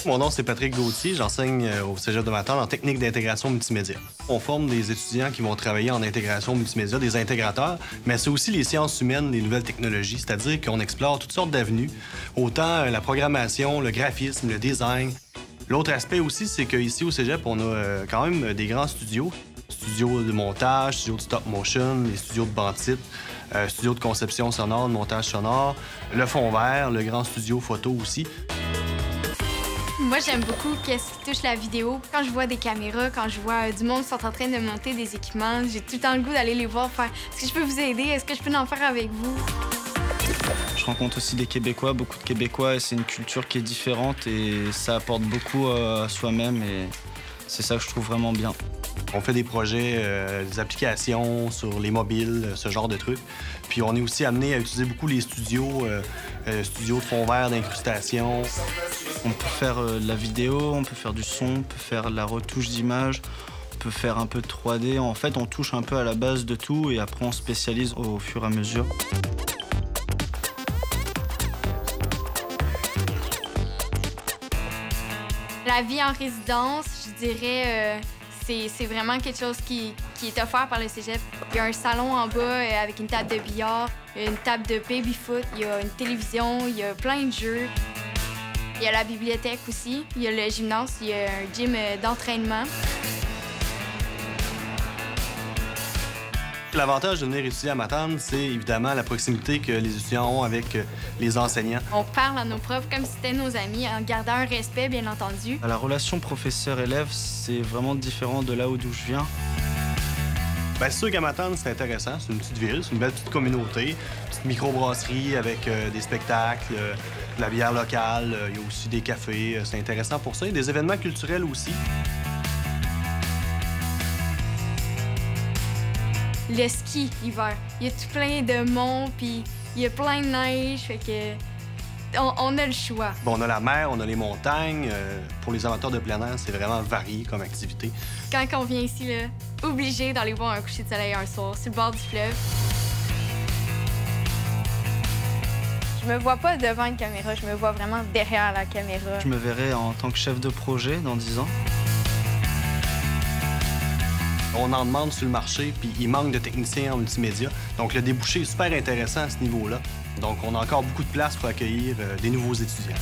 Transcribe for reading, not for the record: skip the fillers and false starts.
Mon nom, c'est Patrick Gauthier. J'enseigne au Cégep de Matane en technique d'intégration multimédia. On forme des étudiants qui vont travailler en intégration multimédia, des intégrateurs, mais c'est aussi les sciences humaines, les nouvelles technologies, c'est-à-dire qu'on explore toutes sortes d'avenues, autant la programmation, le graphisme, le design. L'autre aspect aussi, c'est qu'ici au Cégep, on a quand même des grands studios. Studios de montage, studios de stop motion, les studios de bandit, studios de conception sonore, de montage sonore, le fond vert, le grand studio photo aussi. Moi, j'aime beaucoup qu'est-ce qui touche la vidéo. Quand je vois des caméras, quand je vois du monde qui sont en train de monter des équipements, j'ai tout le temps le goût d'aller les voir faire « Est-ce que je peux vous aider? Est-ce que je peux en faire avec vous? » Je rencontre aussi des Québécois, beaucoup de Québécois, et c'est une culture qui est différente et ça apporte beaucoup à soi-même et c'est ça que je trouve vraiment bien. On fait des projets, des applications sur les mobiles, ce genre de trucs. Puis on est aussi amené à utiliser beaucoup les studios, studios de fond vert, d'incrustation. On peut faire de la vidéo, on peut faire du son, on peut faire de la retouche d'image, on peut faire un peu de 3D. En fait, on touche un peu à la base de tout et après on spécialise au fur et à mesure. La vie en résidence, je dirais, c'est vraiment quelque chose qui est offert par le cégep. Il y a un salon en bas avec une table de billard, une table de baby-foot, il y a une télévision, il y a plein de jeux. Il y a la bibliothèque aussi, il y a le gymnase, il y a un gym d'entraînement. L'avantage de venir étudier à Matane, c'est évidemment la proximité que les étudiants ont avec les enseignants. On parle à nos profs comme si c'était nos amis, en gardant un respect, bien entendu. La relation professeur-élève, c'est vraiment différent de là d'où je viens. Bien, c'est sûr qu'à Matane, c'est intéressant. C'est une petite ville, c'est une belle petite communauté, une petite microbrasserie avec des spectacles, de la bière locale, il y a aussi des cafés. C'est intéressant pour ça. Il y a des événements culturels aussi. Le ski l'hiver. Il y a tout plein de monts, puis il y a plein de neige, fait que on a le choix. Bon, on a la mer, on a les montagnes. Pour les amateurs de plein air, c'est vraiment varié comme activité. Quand on vient ici, là, obligé d'aller voir un coucher de soleil un soir sur le bord du fleuve. Je me vois pas devant une caméra, je me vois vraiment derrière la caméra. Je me verrai en tant que chef de projet dans 10 ans. On en demande sur le marché, puis il manque de techniciens en multimédia. Donc, le débouché est super intéressant à ce niveau-là. Donc, on a encore beaucoup de place pour accueillir des nouveaux étudiants.